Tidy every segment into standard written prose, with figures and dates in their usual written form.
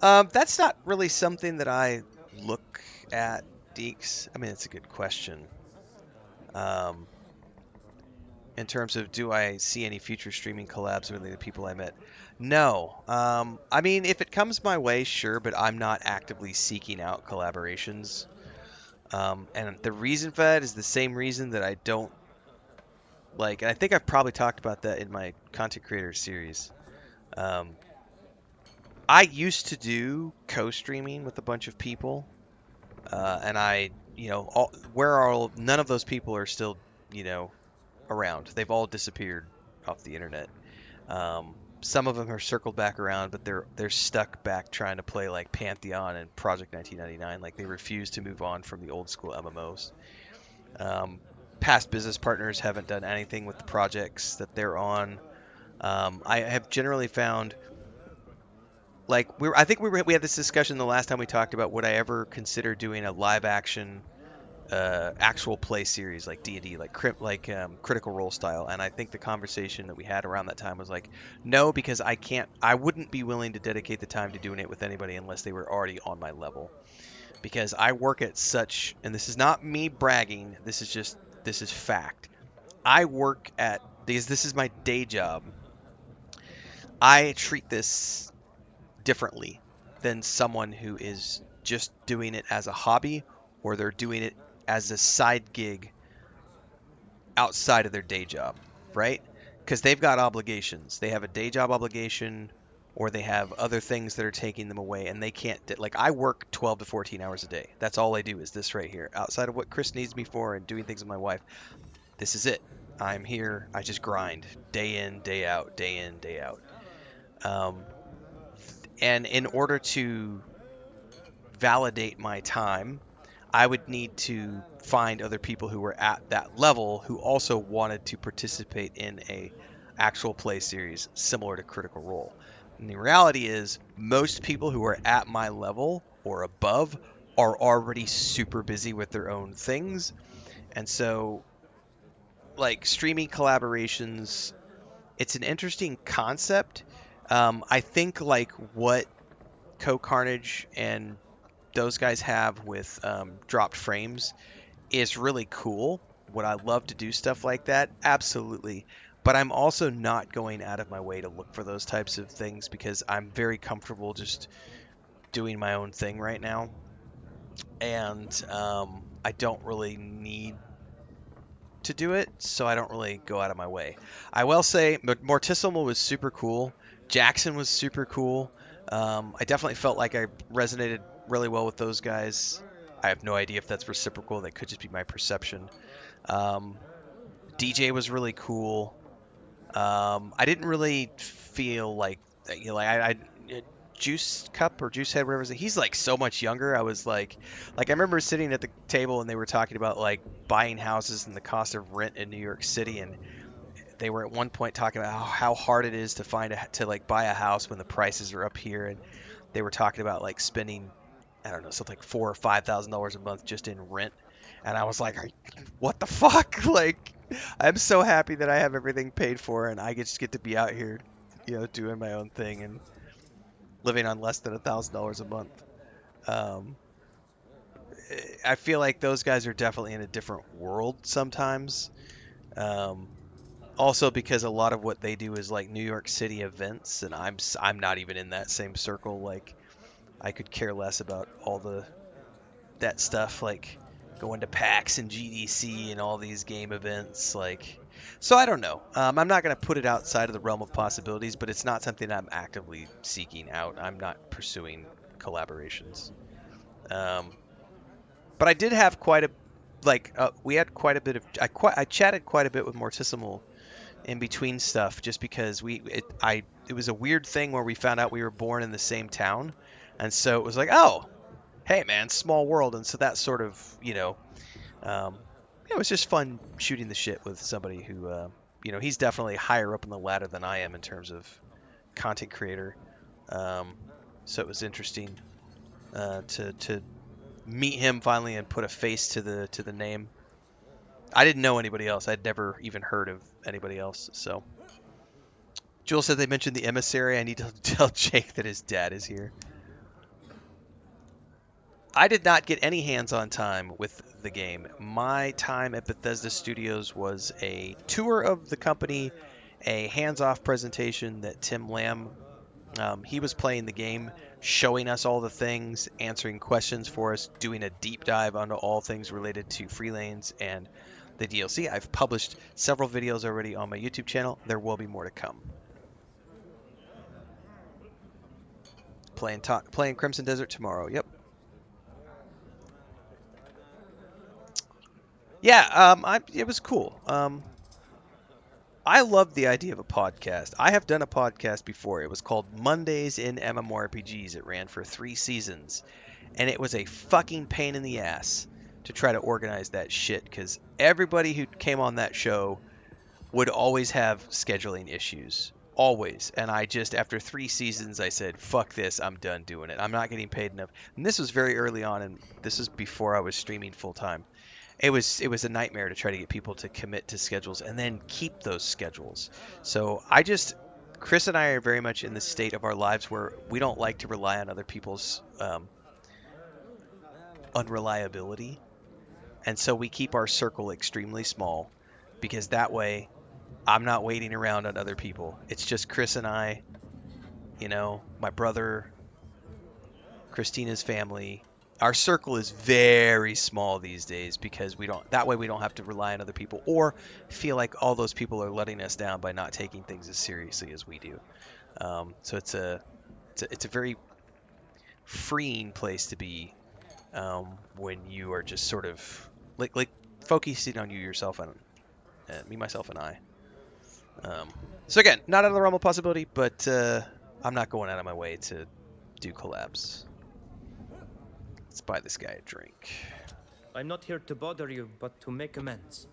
That's not really something that I look at, Deeks. I mean, it's a good question. Um, in terms of do I see any future streaming collabs with the people I met? No. I mean, if it comes my way, sure, but I'm not actively seeking out collaborations. And the reason for that is the same reason that I don't like, and I think I've probably talked about that in my content creator series. Um, I used to do co-streaming with a bunch of people, and where are none of those people are still, you know, around. They've all disappeared off the internet. Some of them are circled back around, but they're stuck back trying to play like Pantheon and Project 1999. Like they refuse to move on from the old school MMOs. Um, Past business partners haven't done anything with the projects that they're on. I have generally found like I think we had this discussion the last time we talked about would I ever consider doing a live action actual play series like D&D, like Critical Role style. And I think the conversation that we had around that time was like, no, because I wouldn't be willing to dedicate the time to doing it with anybody unless they were already on my level. Because I work at such, and this is not me bragging, this is fact. I work at, because this is my day job, I treat this differently than someone who is just doing it as a hobby or they're doing it as a side gig outside of their day job, right? Because they've got obligations. They have a day job obligation or they have other things that are taking them away and they can't like I work 12 to 14 hours a day. That's all I do is this right here. Outside of what Chris needs me for and doing things with my wife, this is it. I'm here. I just grind day in, day out, day in, day out. Um, and in order to validate my time, I would need to find other people who were at that level who also wanted to participate in a actual play series similar to Critical Role. And the reality is most people who are at my level or above are already super busy with their own things. And so like streaming collaborations, it's an interesting concept. I think like what Co Carnage and those guys have with dropped frames is really cool. Would I love to do stuff like that? Absolutely. But I'm also not going out of my way to look for those types of things because I'm very comfortable just doing my own thing right now. And I don't really need to do it, so I don't really go out of my way. I will say, Mortissimal was super cool. Jackson was super cool. I definitely felt like I resonated really well with those guys. I have no idea if that's reciprocal. That could just be my perception. Um, DJ was really cool. I didn't really feel like Juice Cup or Juice Head, whatever. He's like so much younger. I was like I remember sitting at the table and they were talking about like buying houses and the cost of rent in New York City, and they were at one point talking about how hard it is to to like buy a house when the prices are up here, and they were talking about like spending I don't know something like $4,000 or $5,000 a month just in rent, and I was like, what the fuck? Like, I'm so happy that I have everything paid for and I just get to be out here, doing my own thing and living on less than $1,000 a month. Um, I feel like those guys are definitely in a different world sometimes. Um, Also because a lot of what they do is like New York City events, and I'm not even in that same circle. Like I could care less about all that stuff, like going to PAX and GDC and all these game events. Like, so I don't know. I'm not gonna put it outside of the realm of possibilities, but it's not something I'm actively seeking out. I'm not pursuing collaborations. Um, but I did have quite a we had quite a bit of I chatted quite a bit with Mortissimal in between stuff just because it was a weird thing where we found out we were born in the same town, and so it was like, oh, hey man, small world. And so that sort of um, it was just fun shooting the shit with somebody who he's definitely higher up on the ladder than I am in terms of content creator. um, so it was interesting to meet him finally and put a face to the name. I didn't know anybody else. I'd never even heard of anybody else. So Jules said they mentioned the emissary. I need to tell Jake that his dad is here. I did not get any hands-on time with the game. My time at Bethesda Studios was a tour of the company, a hands-off presentation that Tim Lamb, he was playing the game, showing us all the things, answering questions for us, doing a deep dive onto all things related to Free Lanes and the DLC. I've published several videos already on my YouTube channel. There will be more to come. Playing Crimson Desert tomorrow. Yep. Yeah, it was cool. I love the idea of a podcast. I have done a podcast before. It was called Mondays in MMORPGs. It ran for 3 seasons, and it was a fucking pain in the ass to try to organize that shit because everybody who came on that show would always have scheduling issues. Always. And I just, after 3 seasons, I said, fuck this, I'm done doing it. I'm not getting paid enough. And this was very early on, and this is before I was streaming full time. It was a nightmare to try to get people to commit to schedules and then keep those schedules. So Chris and I are very much in the state of our lives where we don't like to rely on other people's unreliability. And so we keep our circle extremely small because that way I'm not waiting around on other people. It's just Chris and I, my brother, Christina's family. Our circle is very small these days because we don't have to rely on other people or feel like all those people are letting us down by not taking things as seriously as we do. So it's a very freeing place to be when you are just sort of like focusing on you yourself and me, myself, and I. So again, not out of the realm of possibility, but I'm not going out of my way to do collabs. Let's buy this guy a drink. I'm not here to bother you, but to make amends.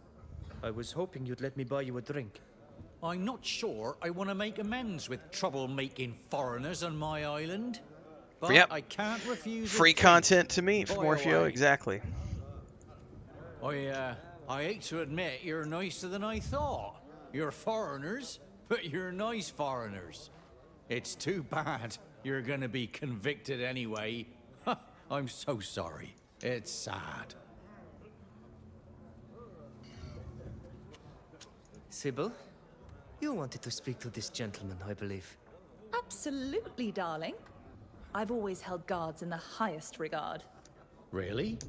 I was hoping you'd let me buy you a drink. I'm not sure I want to make amends with trouble-making foreigners on my island. But yep. I can't refuse free content to me from Morpheo, exactly. I hate to admit you're nicer than I thought. You're foreigners, but you're nice foreigners. It's too bad you're gonna be convicted anyway. I'm so sorry. It's sad. Sybil, you wanted to speak to this gentleman, I believe. Absolutely, darling. I've always held guards in the highest regard. Really?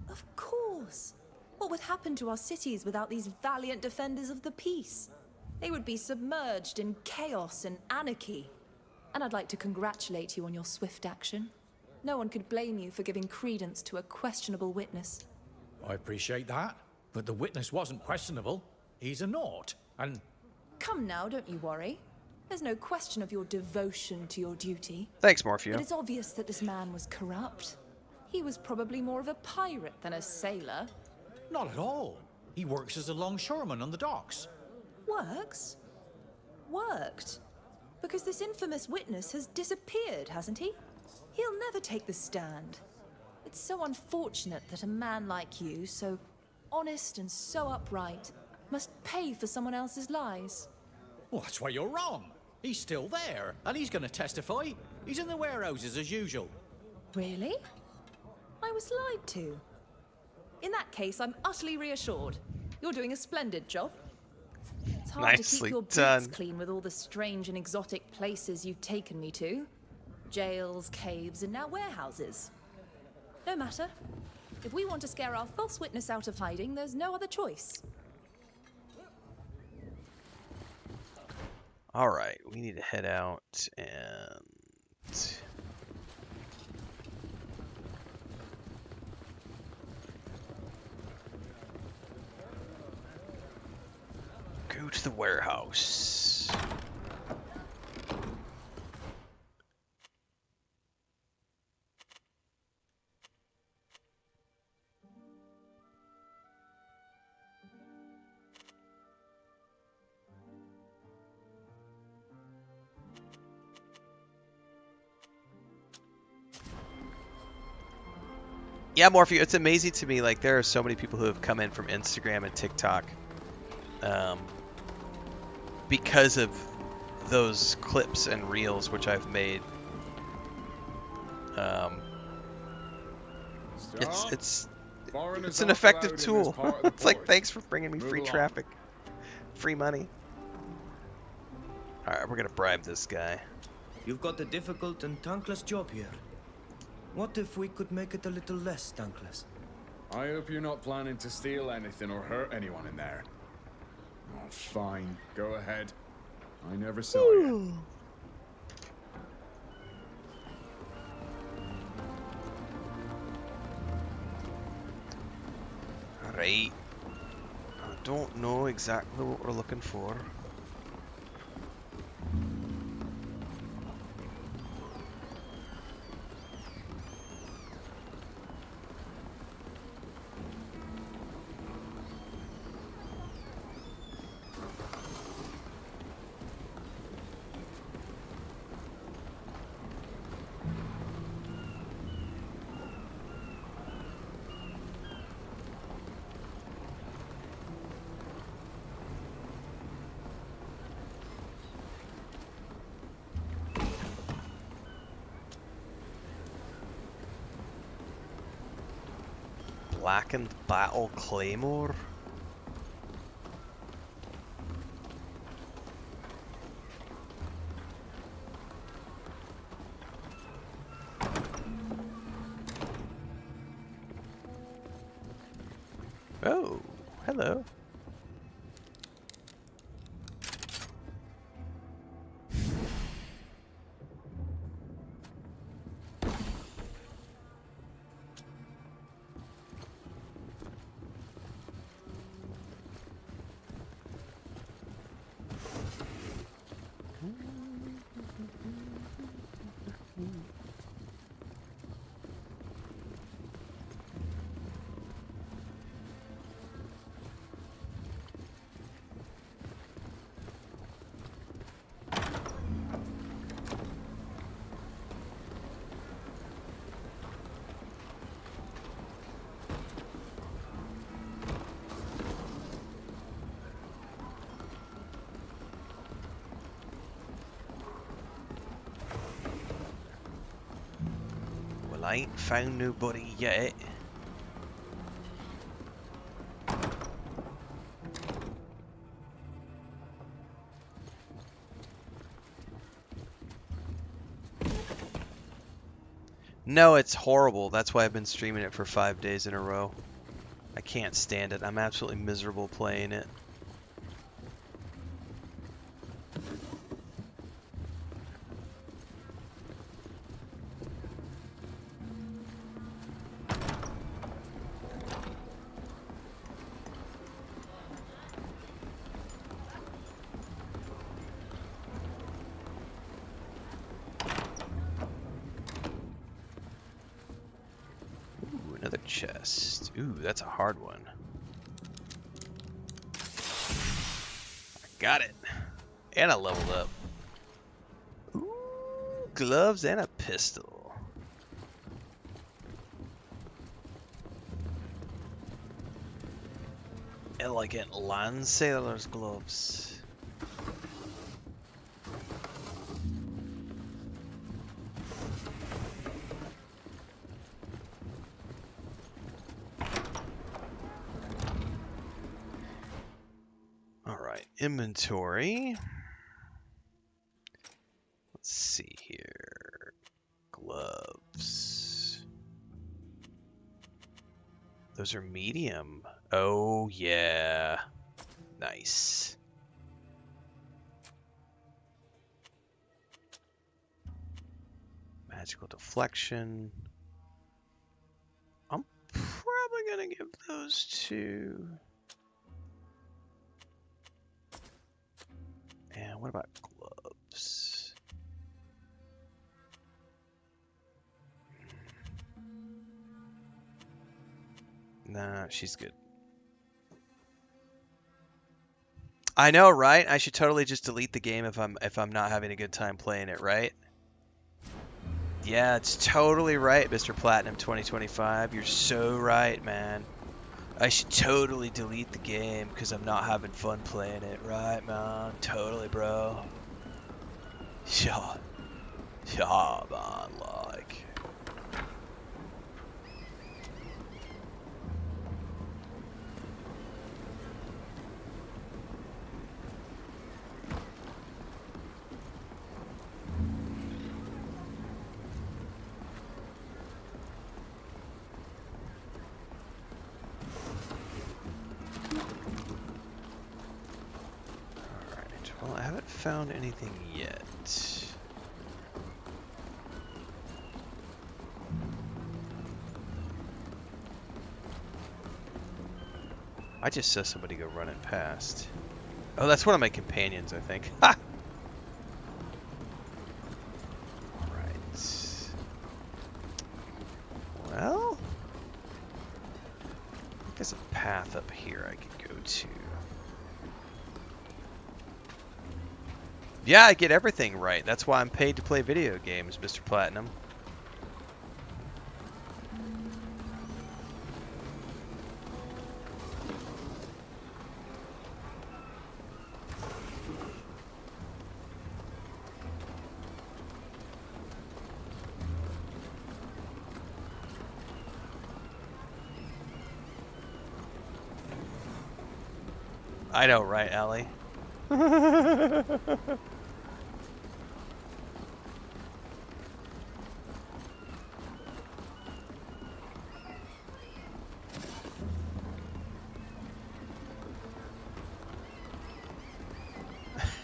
Of course. What would happen to our cities without these valiant defenders of the peace? They would be submerged in chaos and anarchy. And I'd like to congratulate you on your swift action. No one could blame you for giving credence to a questionable witness. I appreciate that, but the witness wasn't questionable. He's a naught, and... Come now, don't you worry. There's no question of your devotion to your duty. Thanks, Morpheo. But it's obvious that this man was corrupt. He was probably more of a pirate than a sailor. Not at all. He works as a longshoreman on the docks. Works? Worked? Because this infamous witness has disappeared, hasn't he? He'll never take the stand. It's so unfortunate that a man like you, so honest and so upright, must pay for someone else's lies. Well, that's why you're wrong. He's still there, and he's going to testify. He's in the warehouses as usual. Really? I was lied to. In that case, I'm utterly reassured. You're doing a splendid job. It's hard to Nicely keep your boots done. clean with all the strange and exotic places you've taken me to. Jails, caves, and now warehouses. No matter. If we want to scare our false witness out of hiding, there's no other choice. All right, we need to head out and go to the warehouse. Yeah, Morphe, it's amazing to me. Like, there are so many people who have come in from Instagram and TikTok because of those clips and reels which I've made Stop. It's Foreigners an aren't effective allowed in this tool. part of the It's like, port. thanks for bringing me Move free along. traffic, free money. All right, we're gonna bribe this guy. You've got a difficult and thankless job here. What if we could make it a little less thankless? I hope you're not planning to steal anything or hurt anyone in there. Oh, fine. Go ahead. I never saw you. Right. I don't know exactly what we're looking for. Blackened Battle Claymore? Oh, hello. Well, I ain't found nobody yet. No, it's horrible. That's why I've been streaming it for 5 days in a row. I can't stand it. I'm absolutely miserable playing it. Ooh, another chest. Ooh, that's a hard one. I got it. And I leveled up. Ooh, gloves and a pistol. Elegant land sailor's gloves. Alright, inventory. Let's see here. Gloves. Those are medium. Oh, yeah. Nice. Magical deflection. I'm probably gonna give those to... And what about gloves? Nah, she's good. I know, right? I should totally just delete the game if I'm not having a good time playing it, right? Yeah, it's totally right, Mr. Platinum 2025. You're so right, man. I should totally delete the game because I'm not having fun playing it, right, man? Totally, bro. Yeah, man, like. found anything yet. I just saw somebody go running past. Oh, that's one of my companions, I think. Ha! Alright. Well, there's a path up here I could go to. Yeah, I get everything right. That's why I'm paid to play video games, Mr. Platinum. I know, right, Allie?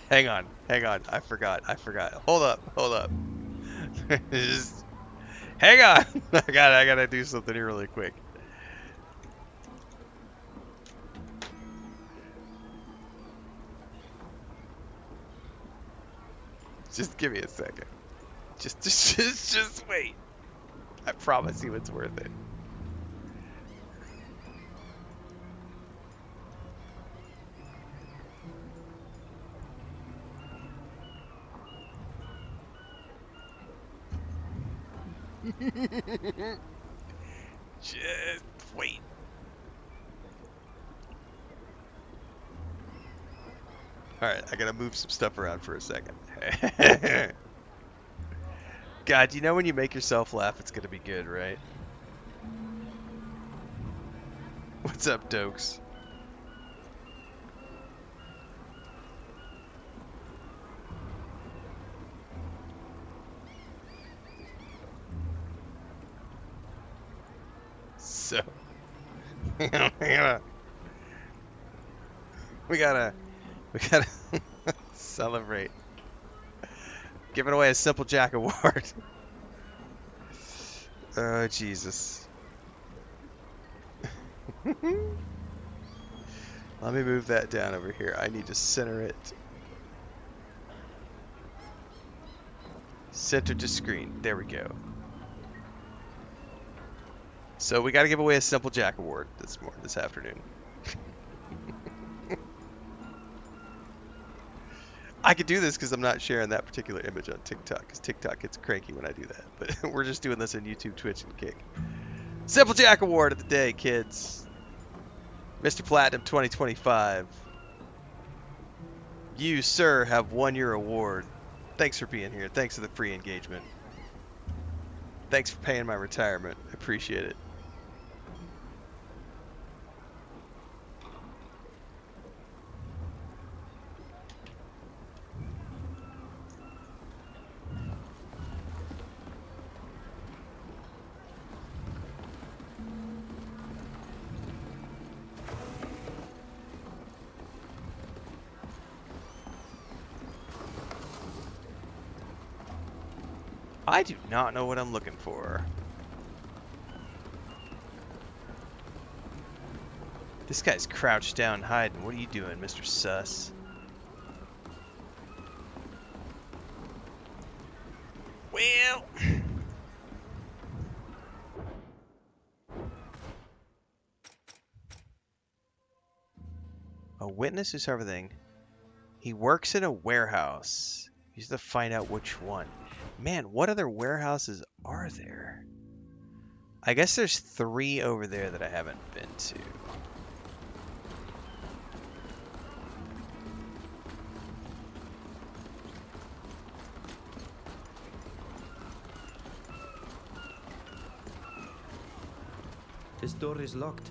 Hang on, I forgot. Hold up. Just hang on. I gotta do something here really quick. Just give me a second. Just wait. I promise you it's worth it. Just wait. Alright, I gotta move some stuff around for a second. God, you know when you make yourself laugh, it's gonna be good, right? What's up, Dokes? So, we gotta celebrate. Giving away a Simple Jack award. Oh, Jesus. Let me move that down over here. I need to center it. Center to screen. There we go. So we got to give away a Simple Jack award this afternoon. I could do this because I'm not sharing that particular image on TikTok, because TikTok gets cranky when I do that. But we're just doing this on YouTube, Twitch, and Kick. Simple Jack award of the day, kids. Mr. Platinum 2025. You, sir, have won your award. Thanks for being here. Thanks for the free engagement. Thanks for paying my retirement. I appreciate it. I do not know what I'm looking for. This guy's crouched down hiding. What are you doing, Mr. Sus? Well... A witness who's everything. He works in a warehouse. You have to find out which one. Man, what other warehouses are there? I guess there's 3 over there that I haven't been to. This door is locked.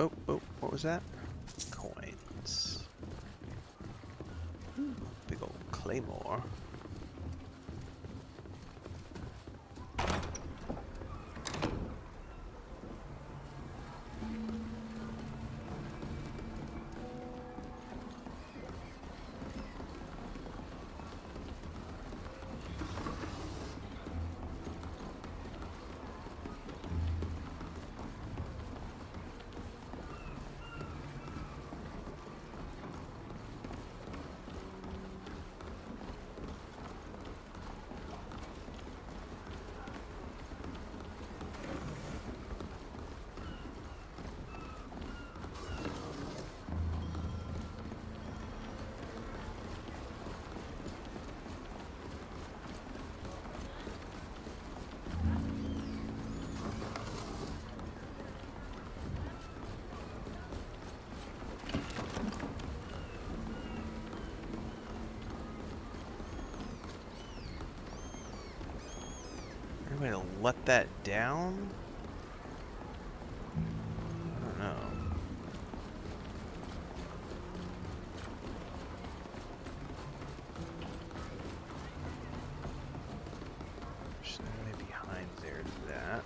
Oh, what was that? Coins. Ooh, big old claymore. Way to let that down? I don't know. There's no way behind there to that.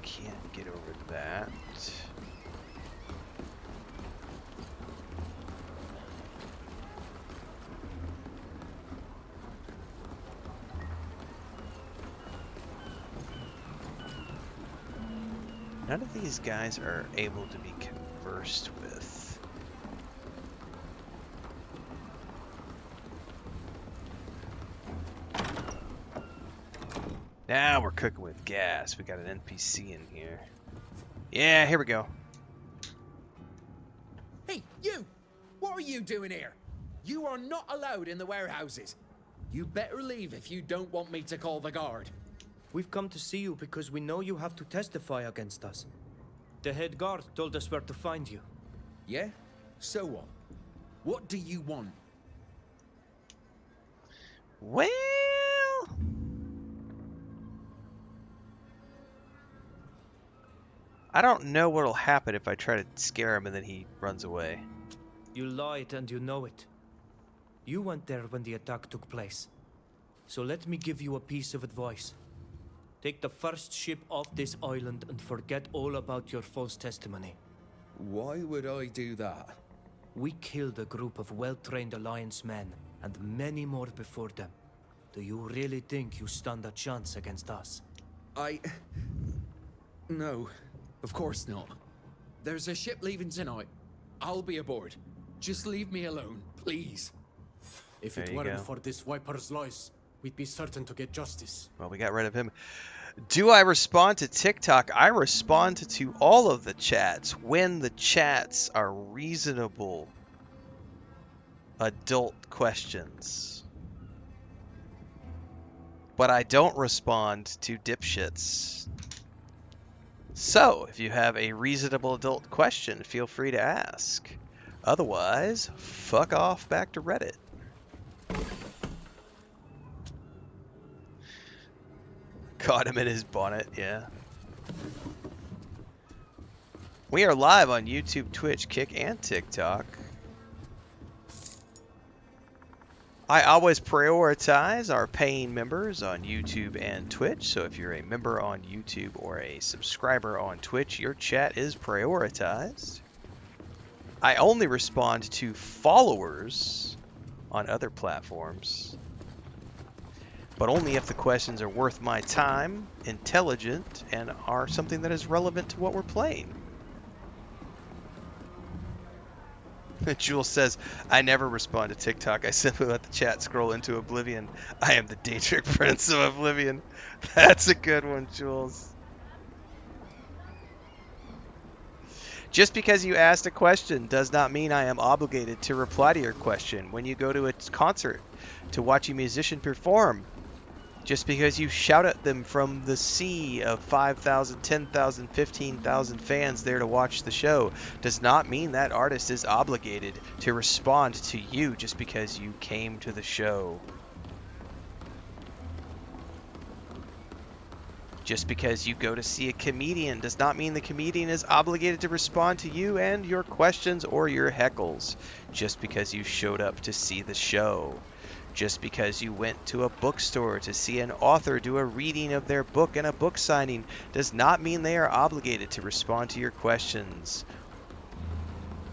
Can't get over that. None of these guys are able to be conversed with. Now we're cooking with gas. We got an NPC in here. Yeah, here we go. Hey, you! What are you doing here? You are not allowed in the warehouses. You better leave if you don't want me to call the guard. We've come to see you because we know you have to testify against us. The head guard told us where to find you. Yeah? So what? What do you want? Well, I don't know what'll happen if I try to scare him and then he runs away. You lied and you know it. You weren't there when the attack took place. So let me give you a piece of advice. Take the first ship off this island and forget all about your false testimony. Why would I do that? We killed a group of well-trained Alliance men, and many more before them. Do you really think you stand a chance against us? No, of course not. There's a ship leaving tonight. I'll be aboard. Just leave me alone, please. If There it you weren't go. for this Viper's lies, we'd be certain to get justice. Well, we got rid of him. Do I respond to TikTok? I respond to all of the chats when the chats are reasonable adult questions. But I don't respond to dipshits. So, if you have a reasonable adult question, feel free to ask. Otherwise, fuck off back to Reddit. Caught him in his bonnet, yeah. We are live on YouTube, Twitch, Kick, and TikTok. I always prioritize our paying members on YouTube and Twitch, so if you're a member on YouTube or a subscriber on Twitch, your chat is prioritized. I only respond to followers on other platforms, but only if the questions are worth my time, intelligent, and are something that is relevant to what we're playing. Jules says, I never respond to TikTok. I simply let the chat scroll into oblivion. I am the Daedric Prince of Oblivion. That's a good one, Jules. Just because you asked a question does not mean I am obligated to reply to your question. When you go to a concert to watch a musician perform, just because you shout at them from the sea of 5,000, 10,000, 15,000 fans there to watch the show does not mean that artist is obligated to respond to you just because you came to the show. Just because you go to see a comedian does not mean the comedian is obligated to respond to you and your questions or your heckles. Just because you showed up to see the show. Just because you went to a bookstore to see an author do a reading of their book and a book signing does not mean they are obligated to respond to your questions.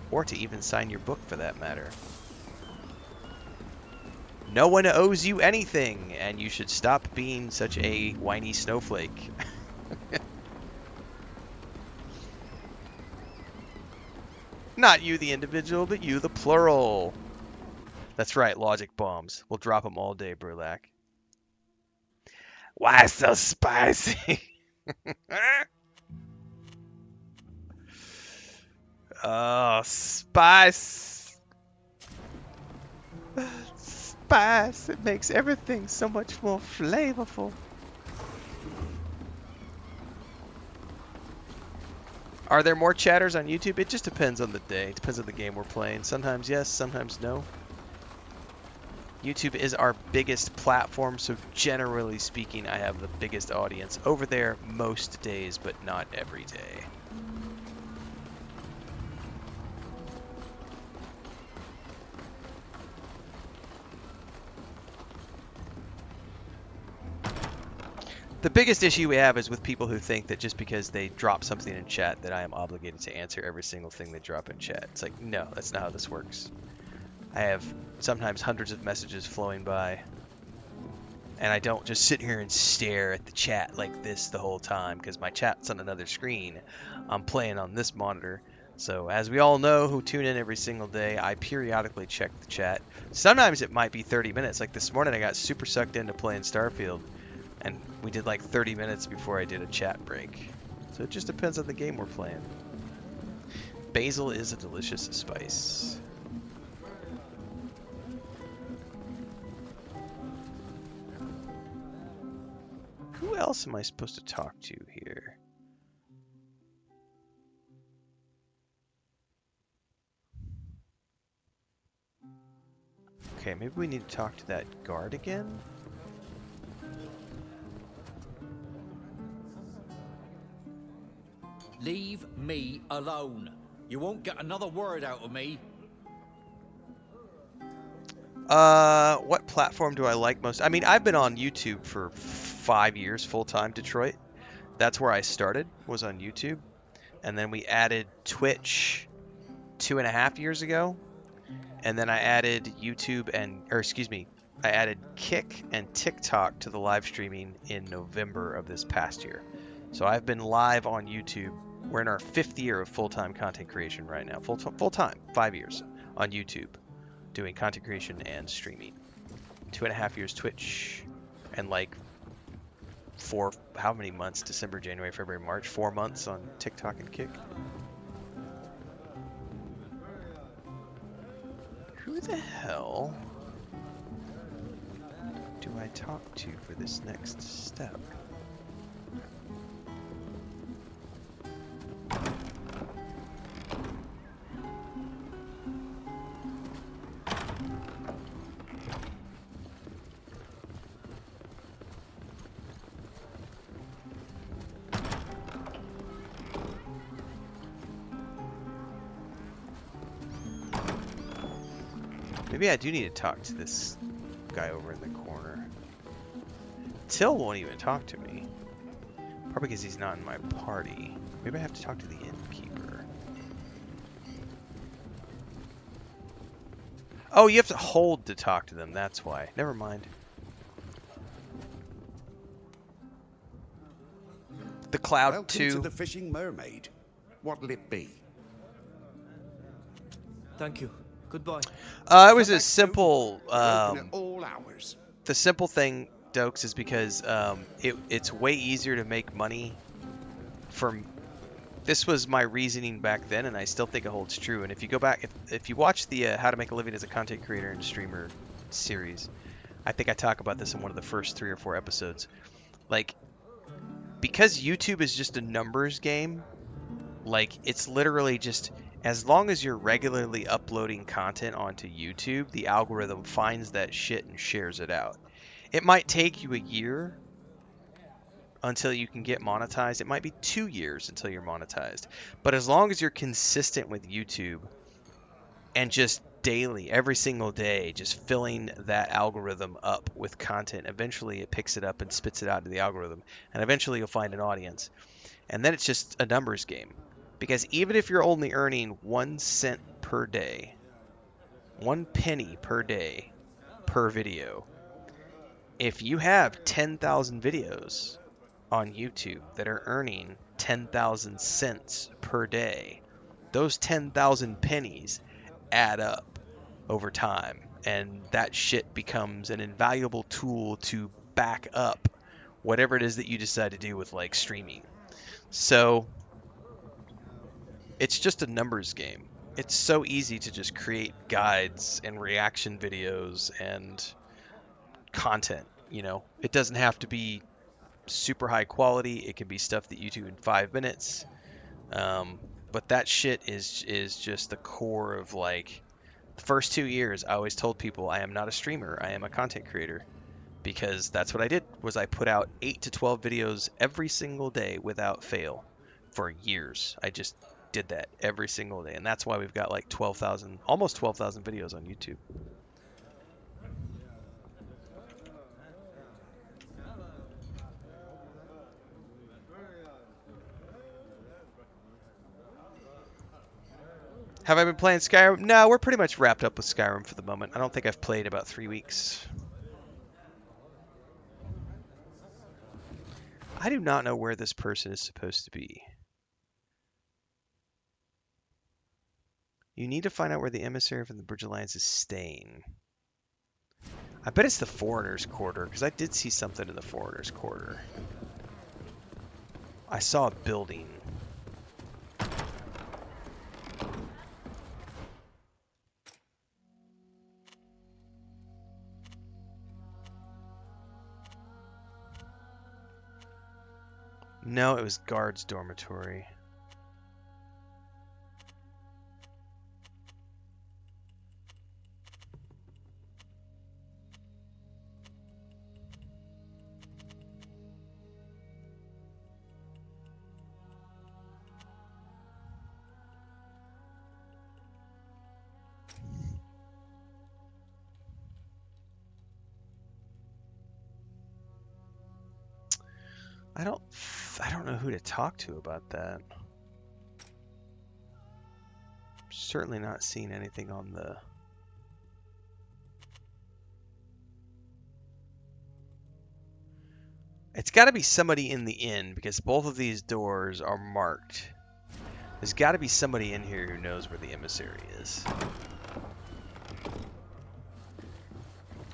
Or to even sign your book for that matter. No one owes you anything, and you should stop being such a whiny snowflake. Not you, the individual, but you, the plural. That's right, logic bombs. We'll drop them all day, Burlak. Why so spicy? Oh, spice. Spice. It makes everything so much more flavorful. Are there more chatters on YouTube? It just depends on the day. It depends on the game we're playing. Sometimes yes, sometimes no. YouTube is our biggest platform, so generally speaking, I have the biggest audience over there most days, but not every day. The biggest issue we have is with people who think that just because they drop something in chat that I am obligated to answer every single thing they drop in chat. It's like, no, that's not how this works. I have sometimes hundreds of messages flowing by, and I don't just sit here and stare at the chat like this the whole time because my chat's on another screen. I'm playing on this monitor. So as we all know who tune in every single day, I periodically check the chat. Sometimes it might be 30 minutes. Like this morning I got super sucked into playing Starfield, and we did like 30 minutes before I did a chat break. So it just depends on the game we're playing. Basil is a delicious spice. Who else am I supposed to talk to here? Okay, maybe we need to talk to that guard again? Leave me alone. You won't get another word out of me. What platform do I like most? I mean, I've been on YouTube for 5 years full-time, Detroit. That's where I started, was on YouTube. And then we added Twitch 2.5 years ago. And then I added I added Kick and TikTok to the live streaming in November of this past year. So I've been live on YouTube. We're in our 5th year of full-time content creation right now. Full-time, 5 years on YouTube, doing content creation and streaming. 2.5 years Twitch, and like how many months? December, January, February, March. 4 months on TikTok and Kick. Who the hell do I talk to for this next step? Maybe I do need to talk to this guy over in the corner. Till won't even talk to me. Probably because he's not in my party. Maybe I have to talk to the innkeeper. Oh, you have to hold to talk to them. That's why. Never mind. The Cloud Welcome 2. to the Fishing Mermaid. What'll it be? Thank you. Goodbye. It was Come a back simple. soon. We're open at all hours. The simple thing, Dokes, is because it's way easier to make money from. This was my reasoning back then, and I still think it holds true. And if you go back, if you watch the How to Make a Living as a Content Creator and Streamer series, I think I talk about this in one of the first 3 or 4 episodes. Like, because YouTube is just a numbers game, like, it's literally just, as long as you're regularly uploading content onto YouTube, the algorithm finds that shit and shares it out. It might take you a year until you can get monetized. It might be 2 years until you're monetized. But as long as you're consistent with YouTube and just daily, every single day, just filling that algorithm up with content, eventually it picks it up and spits it out to the algorithm. And eventually you'll find an audience. And then it's just a numbers game. Because even if you're only earning 1 cent per day, 1 penny per day per video, if you have 10,000 videos on YouTube that are earning 10,000 cents per day, those 10,000 pennies add up over time, and that shit becomes an invaluable tool to back up whatever it is that you decide to do with like streaming. So it's just a numbers game. It's so easy to just create guides and reaction videos and content, you know. It doesn't have to be super high quality. It can be stuff that you do in 5 minutes. But that shit is just the core of like the first 2 years. I always told people I am not a streamer. I am a content creator, because that's what I did. Was I put out 8 to 12 videos every single day without fail for years. I just did that every single day, and that's why we've got like 12,000, almost 12,000 videos on YouTube. Have I been playing Skyrim? No, we're pretty much wrapped up with Skyrim for the moment. I don't think I've played about 3 weeks. I do not know where this person is supposed to be. You need to find out where the emissary from the Bridge Alliance is staying. I bet it's the Foreigners' Quarter, because I did see something in the Foreigners' Quarter. I saw a building. No, it was guards' dormitory. I don't know who to talk to about that. Certainly not seeing anything on the... It's got to be somebody in the inn, because both of these doors are marked. There's got to be somebody in here who knows where the emissary is.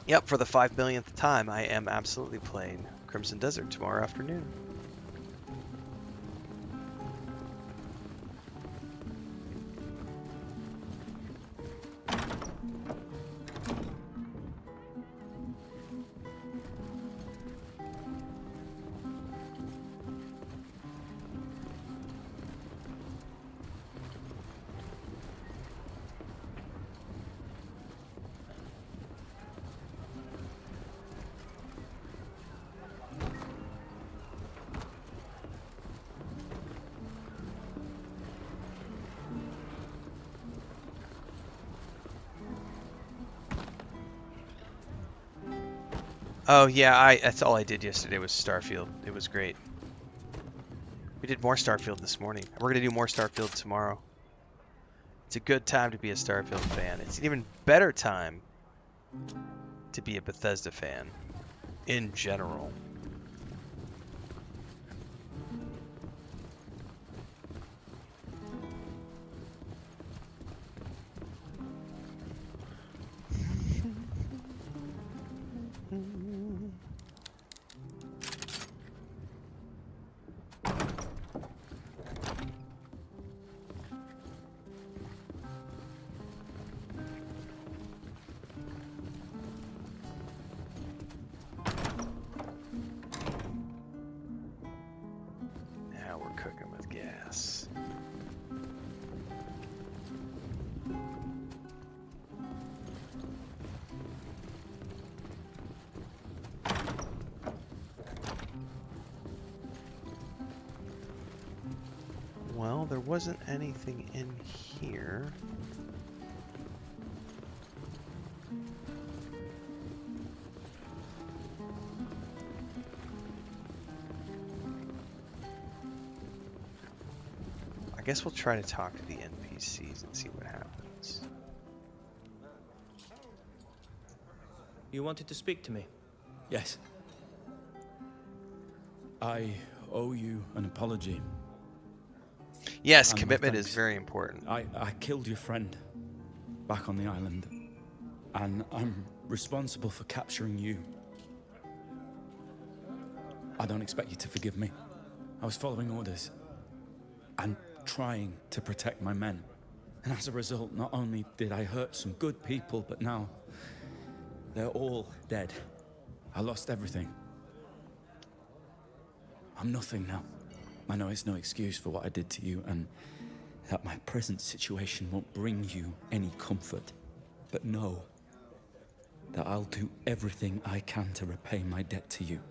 Yep, for the 5 millionth time, I am absolutely playing Crimson Desert tomorrow afternoon. Oh yeah, that's all I did yesterday was Starfield. It was great. We did more Starfield this morning. We're gonna do more Starfield tomorrow. It's a good time to be a Starfield fan. It's an even better time to be a Bethesda fan in general. Well, there wasn't anything in here. I guess we'll try to talk to the NPCs and see what happens. You wanted to speak to me? Yes. I owe you an apology. Yes, And my commitment is thanks. very important. I killed your friend back on the island, and I'm responsible for capturing you. I don't expect you to forgive me. I was following orders and trying to protect my men. And as a result, not only did I hurt some good people, but now they're all dead. I lost everything. I'm nothing now. I know it's no excuse for what I did to you, and that my present situation won't bring you any comfort. But know that I'll do everything I can to repay my debt to you.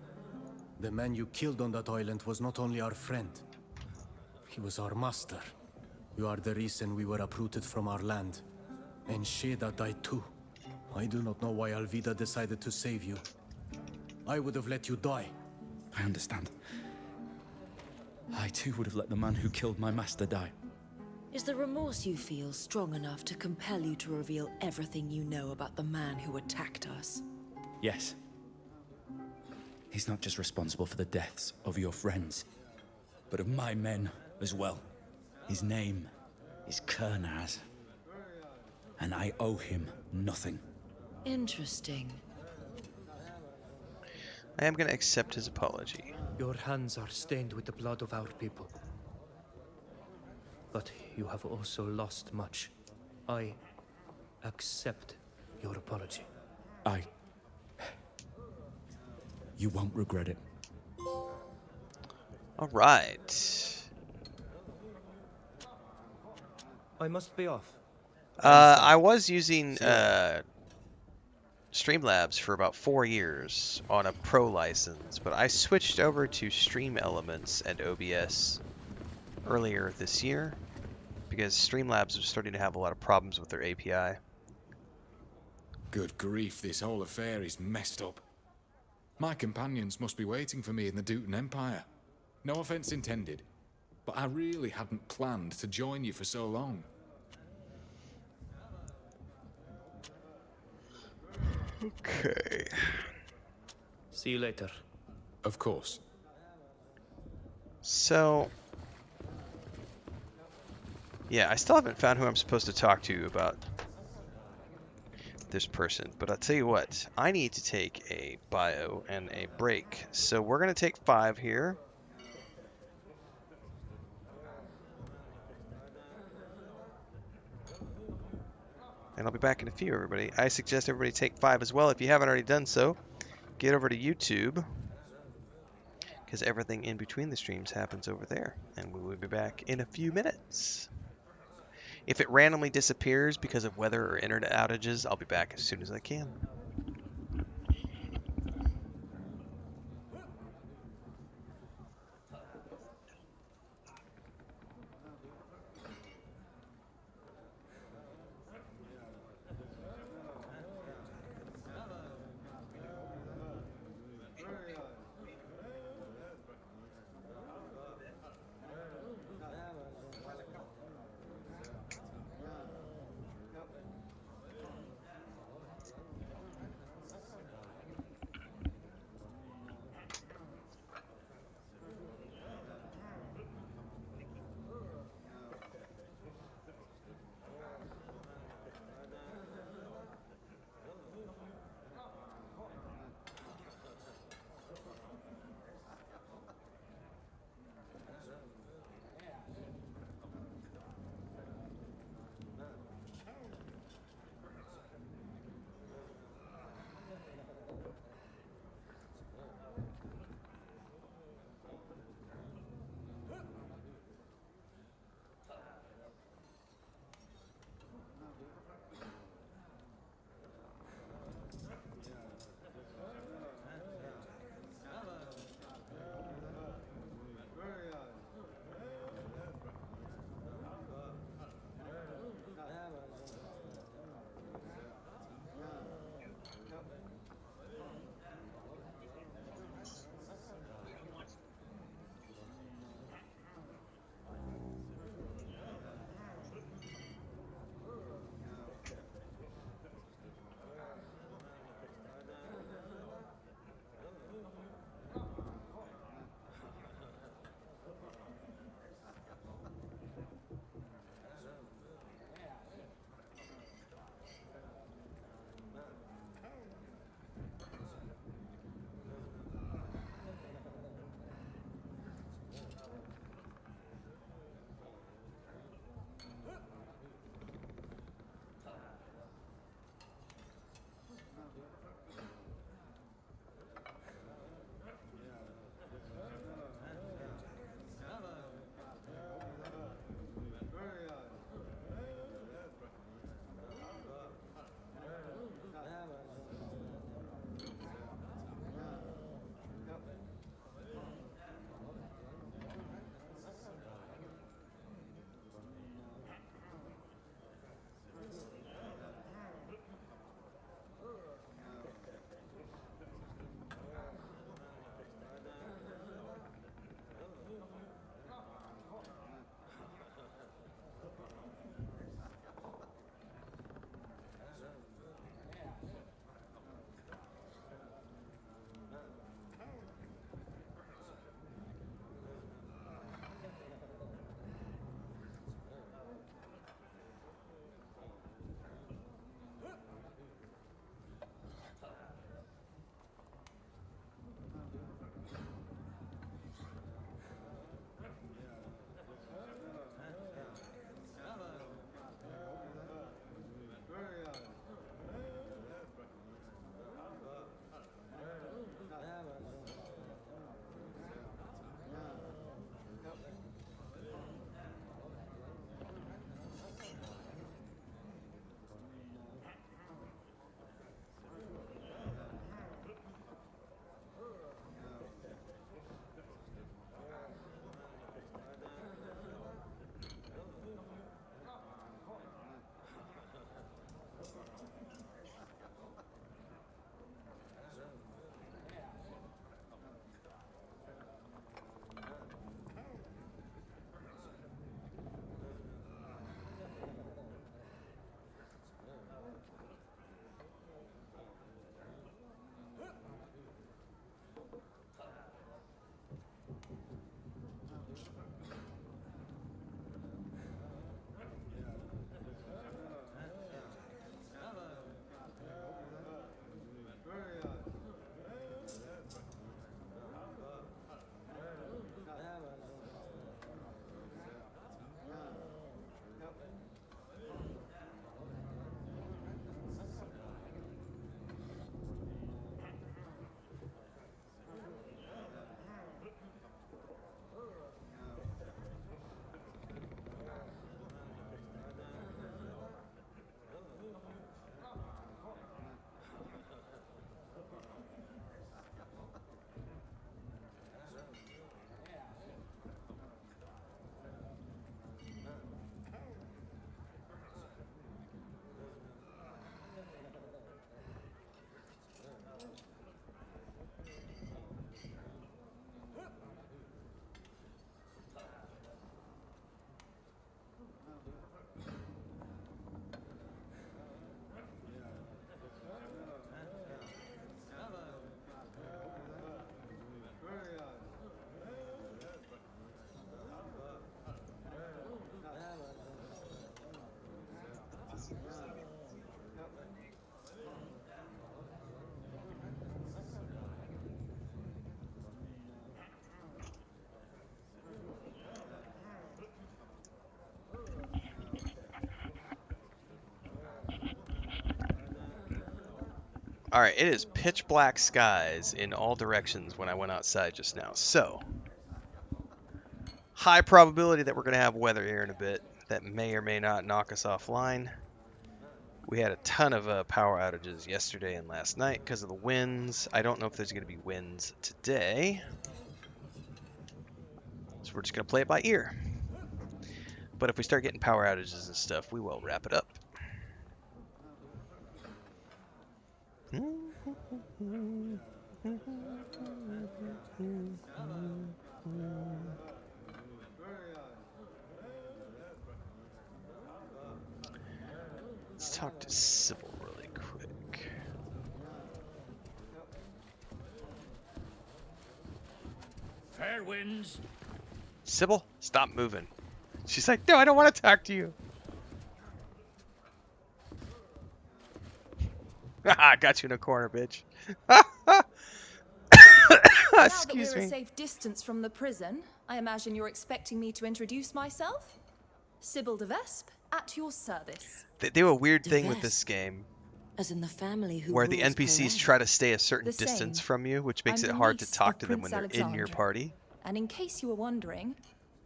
The man you killed on that island was not only our friend, he was our master. You are the reason we were uprooted from our land. And Sheda died too. I do not know why Alvida decided to save you. I would have let you die. I understand. I too would have let the man who killed my master die. Is the remorse you feel strong enough to compel you to reveal everything you know about the man who attacked us? Yes. He's not just responsible for the deaths of your friends, but of my men as well. His name is Kernaz, and I owe him nothing. Interesting. I am going to accept his apology. Your hands are stained with the blood of our people. But you have also lost much. I accept your apology. You won't regret it. All right. I must be off. I was using Streamlabs for about 4 years on a pro license, but I switched over to Stream Elements and OBS earlier this year because Streamlabs was starting to have a lot of problems with their API. Good grief, this whole affair is messed up. My companions must be waiting for me in the Dutan Empire. No offense intended, but I really hadn't planned to join you for so long. Okay. See you later. Of course. So, yeah, I still haven't found who I'm supposed to talk to about this person, but I'll tell you what, I need to take a bio and a break. So we're going to take 5 here. And I'll be back in a few, everybody. I suggest everybody take 5 as well. If you haven't already done so, get over to YouTube, because everything in between the streams happens over there. And we will be back in a few minutes. If it randomly disappears because of weather or internet outages, I'll be back as soon as I can. All right, it is pitch black skies in all directions when I went outside just now. So, high probability that we're going to have weather here in a bit that may or may not knock us offline. We had a ton of power outages yesterday and last night because of the winds. I don't know if there's going to be winds today. So we're just going to play it by ear. But if we start getting power outages and stuff, we will wrap it up. Let's talk to Sybil really quick. Fair winds. Sybil, stop moving. She's like, no, I don't want to talk to you. I got you in a corner, bitch. Now that Excuse we're a me. safe distance from the prison, I imagine you're expecting me to introduce myself? Sybil de Vespe, at your service. They do a weird De thing with Vespe? this game As in the family who where the rules NPCs Palermo. try to stay a certain The distance same. from you, which makes I'm it the hard to niece talk of to them when Prince they're in your Alexander. party. And in case you were wondering,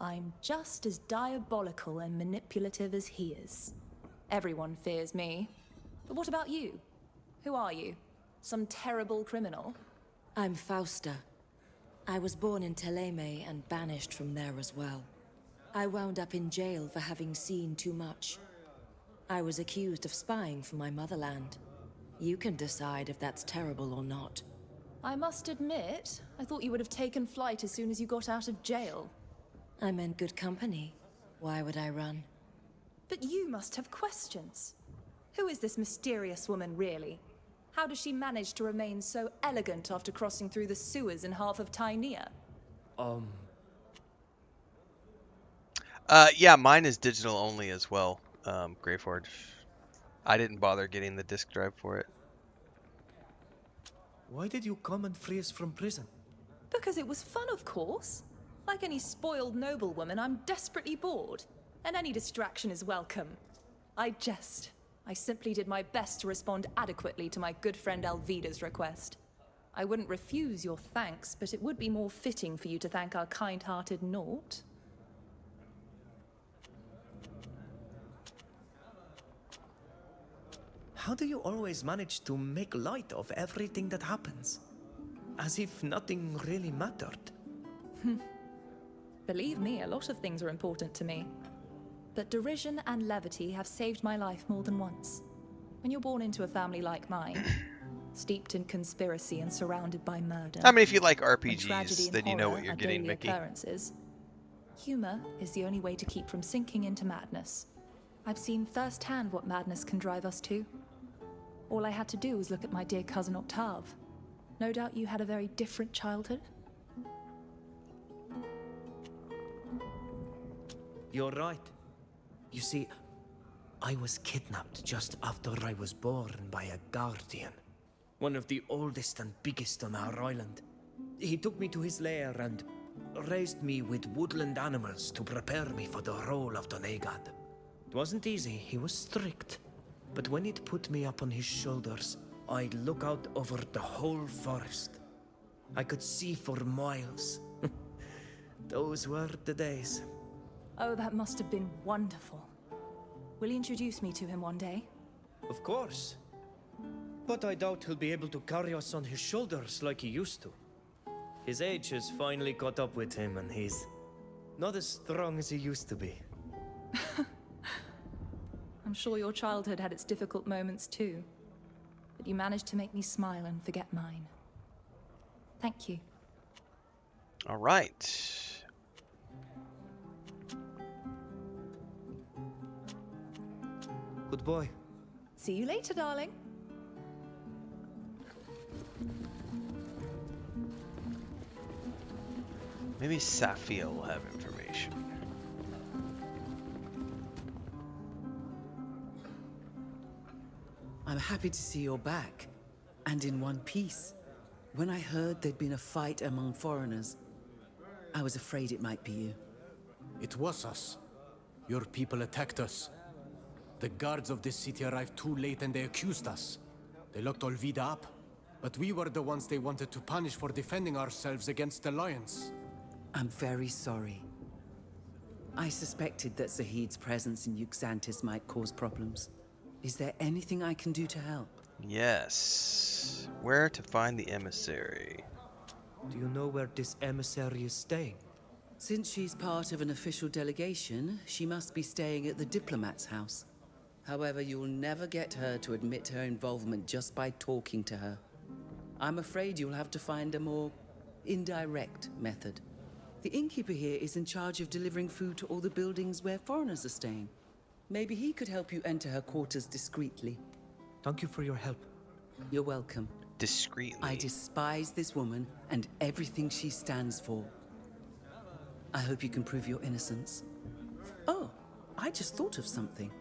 I'm just as diabolical and manipulative as he is. Everyone fears me. But what about you? Who are you? Some terrible criminal? I'm Fausta. I was born in Teleme and banished from there as well. I wound up in jail for having seen too much. I was accused of spying for my motherland. You can decide if that's terrible or not. I must admit, I thought you would have taken flight as soon as you got out of jail. I'm in good company. Why would I run? But you must have questions. Who is this mysterious woman, really? How does she manage to remain so elegant after crossing through the sewers in half of Tynea? Yeah, mine is digital only as well, Greyforge. I didn't bother getting the disk drive for it. Why did you come and free us from prison? Because it was fun, of course. Like any spoiled noblewoman, I'm desperately bored, and any distraction is welcome. I jest. I simply did my best to respond adequately to my good friend Alvida's request. I wouldn't refuse your thanks, but it would be more fitting for you to thank our kind-hearted Nort. How do you always manage to make light of everything that happens? As if nothing really mattered. Believe me, a lot of things are important to me. But derision and levity have saved my life more than once. When you're born into a family like mine, steeped in conspiracy and surrounded by murder, I mean, if you like when tragedy RPGs, and then you know horror what you're are getting, daily Mickey. occurrences, humor is the only way to keep from sinking into madness. I've seen firsthand what madness can drive us to. All I had to do was look at my dear cousin Octave. No doubt you had a very different childhood. You're right. You see, I was kidnapped just after I was born by a guardian. One of the oldest and biggest on our island. He took me to his lair and raised me with woodland animals to prepare me for the role of Donegad. It wasn't easy, he was strict. But when he'd put me up on his shoulders, I'd look out over the whole forest. I could see for miles. Those were the days. Oh, that must have been wonderful. Will you introduce me to him one day? Of course. But I doubt he'll be able to carry us on his shoulders like he used to. His age has finally caught up with him, and he's not as strong as he used to be. I'm sure your childhood had its difficult moments too. But you managed to make me smile and forget mine. Thank you. All right. Good boy. See you later, darling. Maybe Safia will have information. I'm happy to see you're back, and in one piece. When I heard there'd been a fight among foreigners, I was afraid it might be you. It was us. Your people attacked us. The guards of this city arrived too late and they accused us. They locked Olvida up, But we were the ones they wanted to punish for defending ourselves against the lions. I'm very sorry. I suspected that Zahid's presence in Yuxantis might cause problems. Is there anything I can do to help? Yes. Where to find the emissary? Do you know where this emissary is staying? Since she's part of an official delegation, she must be staying at the diplomat's house. However, you'll never get her to admit her involvement just by talking to her. I'm afraid you'll have to find a more indirect method. The innkeeper here is in charge of delivering food to all the buildings where foreigners are staying. Maybe he could help you enter her quarters discreetly. Thank you for your help. You're welcome. Discreetly. I despise this woman and everything she stands for. I hope you can prove your innocence. Oh, I just thought of something.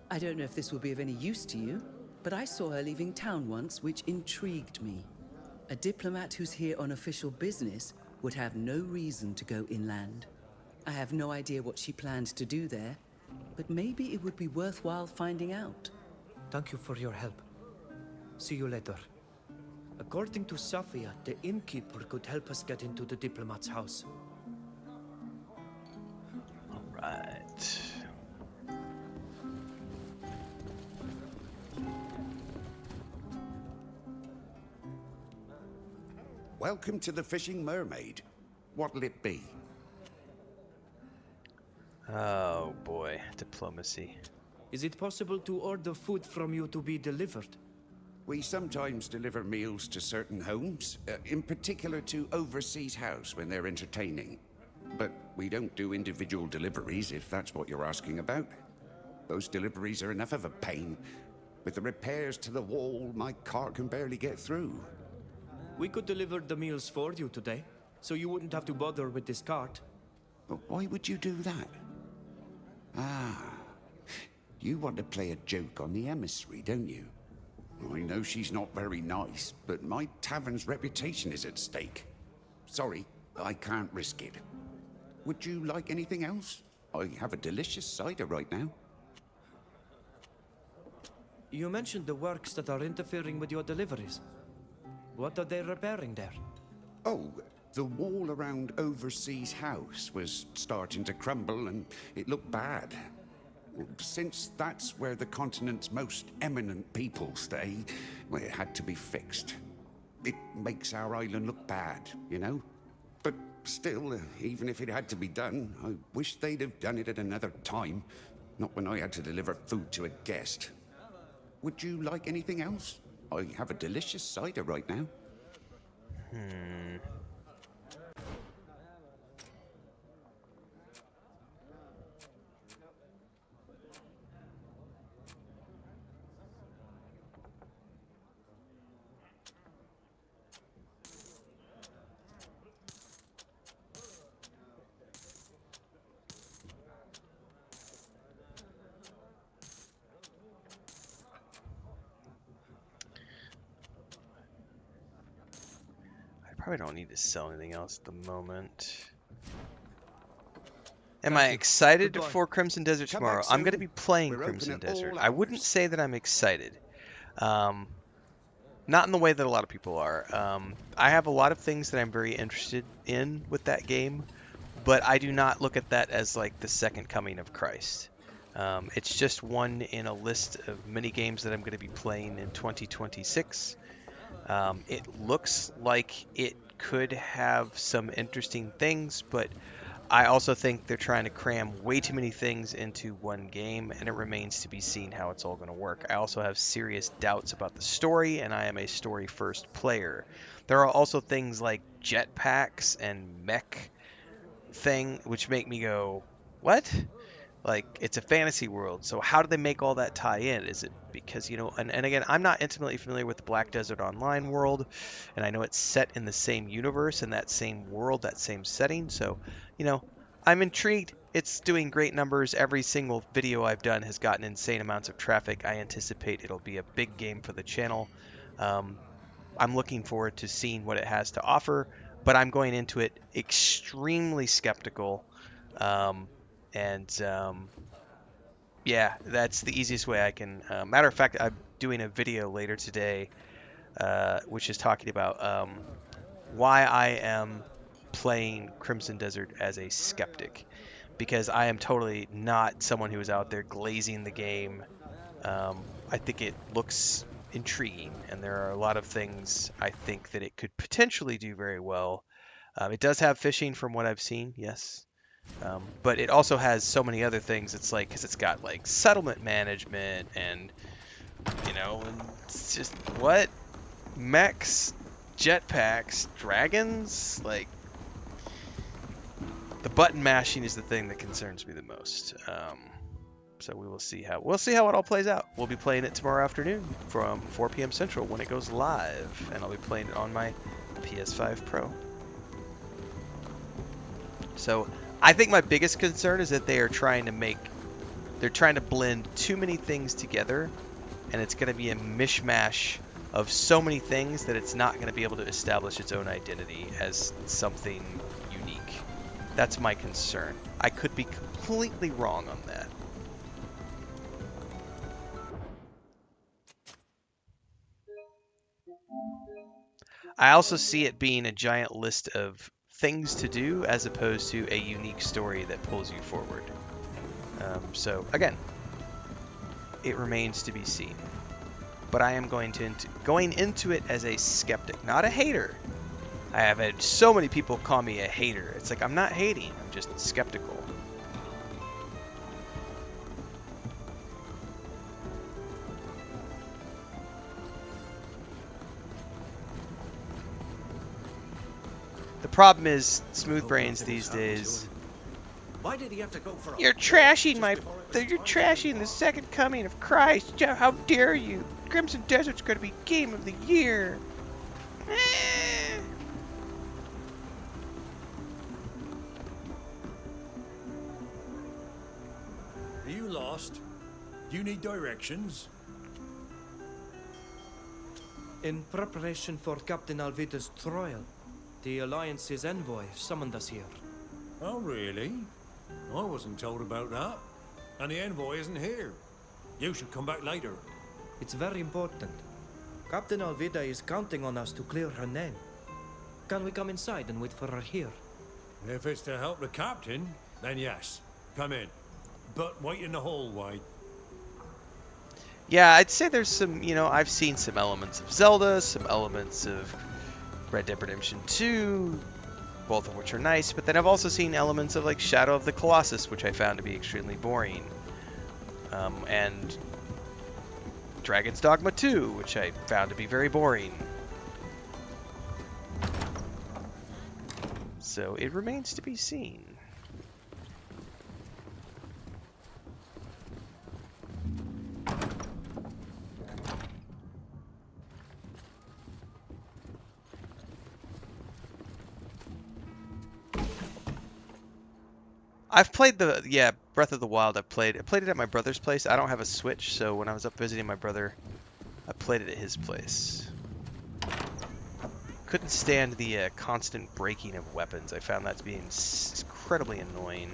I don't know if this will be of any use to you, but I saw her leaving town once, which intrigued me. A diplomat who's here on official business would have no reason to go inland. I have no idea what she planned to do there, but maybe it would be worthwhile finding out. Thank you for your help. See you later. According to Safia, the innkeeper could help us get into the diplomat's house. All right. Welcome to the Fishing Mermaid. What'll it be? Oh boy, diplomacy. Is it possible to order food from you to be delivered? We sometimes deliver meals to certain homes, in particular to Overseas House when they're entertaining. But we don't do individual deliveries, if that's what you're asking about. Those deliveries are enough of a pain. With the repairs to the wall, my cart can barely get through. We could deliver the meals for you today, so you wouldn't have to bother with this cart. But why would you do that? Ah, you want to play a joke on the emissary, don't you? I know she's not very nice, but my tavern's reputation is at stake. Sorry, I can't risk it. Would you like anything else? I have a delicious cider right now. You mentioned the works that are interfering with your deliveries. What are they repairing there? Oh, the wall around Overseas House was starting to crumble and it looked bad. Since that's where the continent's most eminent people stay, well, it had to be fixed. It makes our island look bad, you know? But still, even if it had to be done, I wish they'd have done it at another time, not when I had to deliver food to a guest. Would you like anything else? I have a delicious cider right now. Probably don't need to sell anything else at the moment. Am I excited for Crimson Desert tomorrow? I'm going to be playing Crimson Desert. I wouldn't say that I'm excited. Not in the way that a lot of people are. I have a lot of things that I'm very interested in with that game, but I do not look at that as like the second coming of Christ. It's just one in a list of many games that I'm going to be playing in 2026. It looks like it could have some interesting things, but I also think they're trying to cram way too many things into one game, and it remains to be seen how it's all going to work. I also have serious doubts about the story, and I am a story-first player. There are also things like jetpacks and mech thing, which make me go, what? Like, it's a fantasy world, so how do they make all that tie in? Is it because, you know, and again, I'm not intimately familiar with the Black Desert Online world, and I know it's set in the same universe, in that same world, that same setting, so, you know, I'm intrigued. It's doing great numbers. Every single video I've done has gotten insane amounts of traffic. I anticipate it'll be a big game for the channel. I'm looking forward to seeing what it has to offer, but I'm going into it extremely skeptical. Yeah, that's the easiest way I can. Matter of fact, I'm doing a video later today which is talking about why I am playing Crimson Desert as a skeptic, because I am totally not someone who is out there glazing the game. I think it looks intriguing, and there are a lot of things I think that it could potentially do very well. It does have fishing from what I've seen, yes. But it also has so many other things. It's like, because it's got like settlement management and, and it's just, what? Mechs, jetpacks, dragons? Like, the button mashing is the thing that concerns me the most. So we'll see how it all plays out. We'll be playing it tomorrow afternoon from 4 p.m. Central when it goes live, and I'll be playing it on my PS5 Pro. So I think my biggest concern is that they're trying to blend too many things together, and it's going to be a mishmash of so many things that it's not going to be able to establish its own identity as something unique. That's my concern. I could be completely wrong on that. I also see it being a giant list of things to do as opposed to a unique story that pulls you forward. So again, it remains to be seen. But I am going into it as a skeptic, not a hater. I have had so many people call me a hater. It's like, I'm not hating, I'm just skeptical. The problem is, smooth brains these days. Why did he have to go for You're trashing the second coming of Christ. How dare you? Crimson Desert's going to be game of the year. Are you lost? Do you need directions? In preparation for Captain Alvida's trial, the Alliance's envoy summoned us here. Oh, really? I wasn't told about that. And the envoy isn't here. You should come back later. It's very important. Captain Alvida is counting on us to clear her name. Can we come inside and wait for her here? If it's to help the captain, then yes. Come in. But wait in the hallway. Yeah, I'd say there's some, I've seen some elements of Zelda, some elements of Red Dead Redemption 2, both of which are nice, but then I've also seen elements of like Shadow of the Colossus, which I found to be extremely boring. And Dragon's Dogma 2, which I found to be very boring. So it remains to be seen. I've played Breath of the Wild. I played it at my brother's place. I don't have a Switch, so when I was up visiting my brother, I played it at his place. Couldn't stand the constant breaking of weapons. I found that to be incredibly annoying.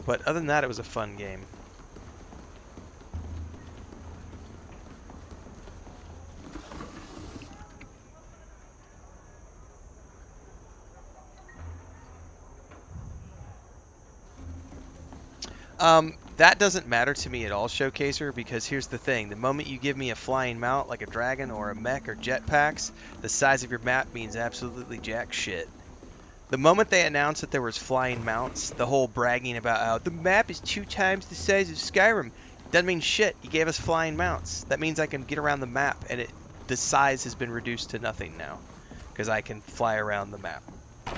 But other than that, it was a fun game. That doesn't matter to me at all, Showcaser, because here's the thing. The moment you give me a flying mount like a dragon or a mech or jetpacks, the size of your map means absolutely jack shit. The moment they announced that there was flying mounts, the whole bragging about how the map is 2 times the size of Skyrim, doesn't mean shit. You gave us flying mounts. That means I can get around the map, and the size has been reduced to nothing now, because I can fly around the map.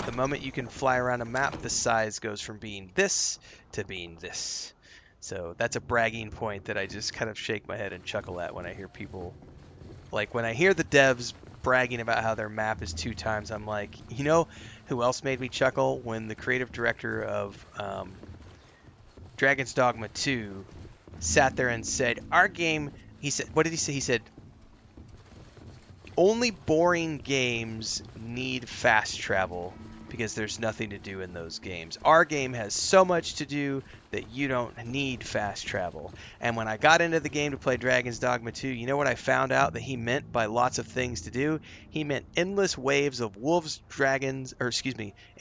The moment you can fly around a map, the size goes from being this to being this. So that's a bragging point that I just kind of shake my head and chuckle at when I hear people, like when I hear the devs bragging about how their map is 2 times, I'm like, you know who else made me chuckle? When the creative director of Dragon's Dogma 2 sat there and said, our game, he said, what did he say? He said, only boring games need fast travel. because there's nothing to do in those games. Our game has so much to do that you don't need fast travel. And when I got into the game to play Dragon's Dogma 2, you know what I found out that he meant by lots of things to do? He meant endless waves of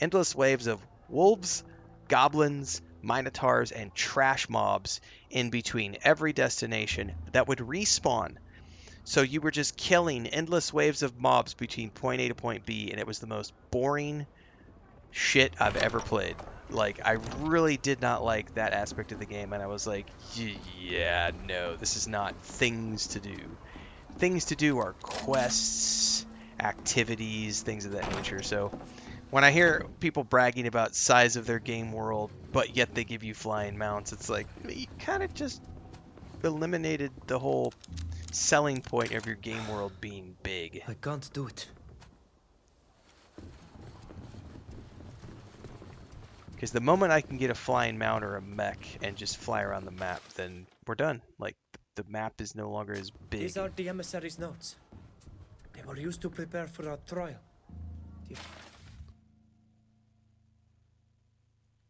endless waves of wolves, goblins, minotaurs, and trash mobs in between every destination that would respawn. So you were just killing endless waves of mobs between point A to point B, and it was the most boring shit I've ever played. Like, I really did not like that aspect of the game, and I was like, yeah, no, this is not things to do. Things to do are quests, activities, things of that nature. So when I hear people bragging about size of their game world, but yet they give you flying mounts, it's like, you kind of just eliminated the whole selling point of your game world being big. I can't do it. Because the moment I can get a flying mount or a mech and just fly around the map, then we're done. Like, the map is no longer as big. These are the emissary's notes. They were used to prepare for our trial.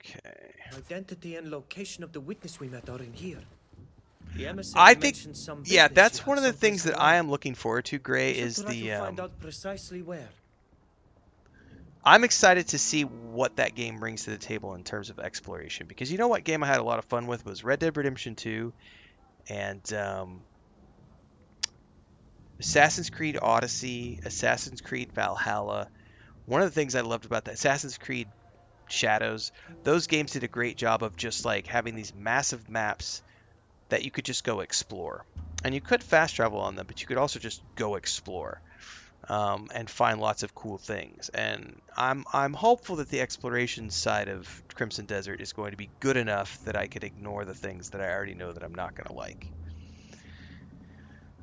Okay. Identity and location of the witness we met are in here. The I think, mentioned some yeah, business that's you one of had the things someplace that I around. am looking forward to, Gray, We should is try the... to find out precisely where. I'm excited to see what that game brings to the table in terms of exploration. Because you know what game I had a lot of fun with was Red Dead Redemption 2 and Assassin's Creed Odyssey, Assassin's Creed Valhalla. One of the things I loved about the Assassin's Creed Shadows, those games did a great job of just like having these massive maps that you could just go explore. And you could fast travel on them, but you could also just go explore and find lots of cool things. And I'm hopeful that the exploration side of Crimson Desert is going to be good enough that I could ignore the things that I already know that I'm not going to like.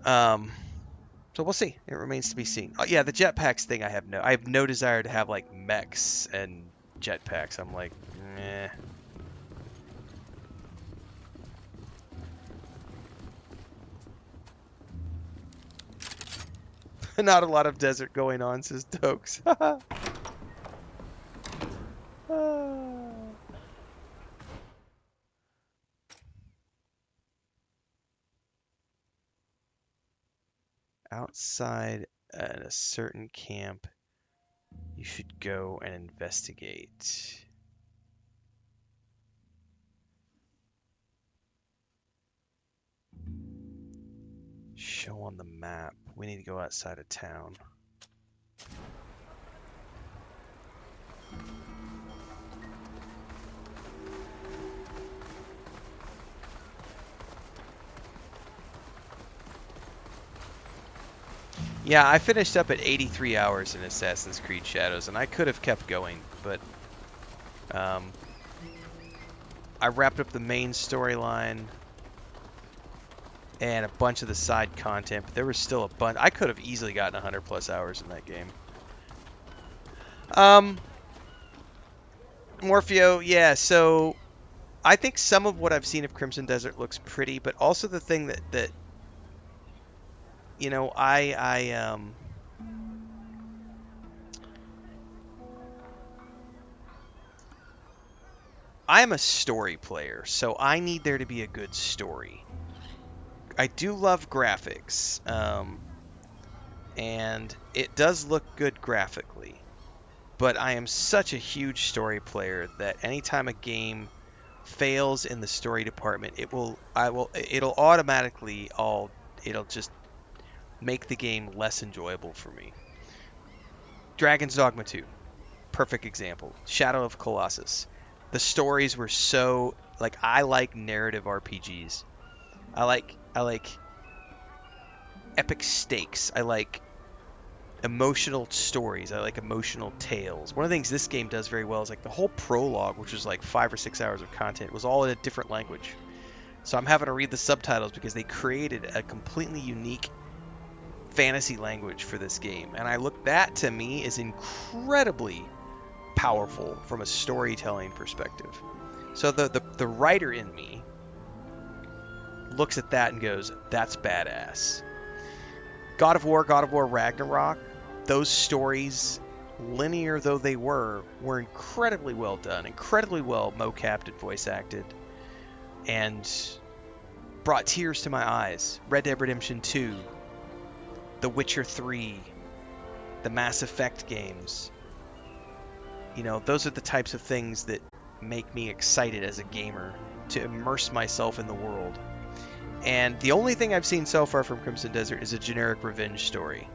So we'll see. It remains to be seen. Oh, yeah, the jetpacks thing I have no desire to have like mechs and jetpacks. I'm like, meh. Not a lot of desert going on, says Dokes. Outside at a certain camp, you should go and investigate. Show on the map. We need to go outside of town. Yeah, I finished up at 83 hours in Assassin's Creed Shadows, and I could have kept going, but I wrapped up the main storyline and a bunch of the side content, but there was still a bunch. I could have easily gotten 100 plus hours in that game. Morpheo, yeah, so I think some of what I've seen of Crimson Desert looks pretty, but also the thing that you know, I am a story player, so I need there to be a good story. I do love graphics, and it does look good graphically, but I am such a huge story player that anytime a game fails in the story department, it'll automatically it'll just make the game less enjoyable for me. Dragon's Dogma 2, perfect example. Shadow of Colossus. The stories were so like I like narrative RPGs. I like epic stakes. I like emotional stories. I like emotional tales. One of the things this game does very well is like the whole prologue, which was like 5 or 6 hours of content, was all in a different language. So I'm having to read the subtitles because they created a completely unique fantasy language for this game. And that to me is incredibly powerful from a storytelling perspective. So the writer in me looks at that and goes, that's badass. God of War Ragnarok, those stories linear though they were incredibly well done, incredibly well mocapped and voice acted, and brought tears to my eyes. Red Dead Redemption 2, The Witcher 3, the Mass Effect games. You know, those are the types of things that make me excited as a gamer to immerse myself in the world. And the only thing I've seen so far from Crimson Desert is a generic revenge story.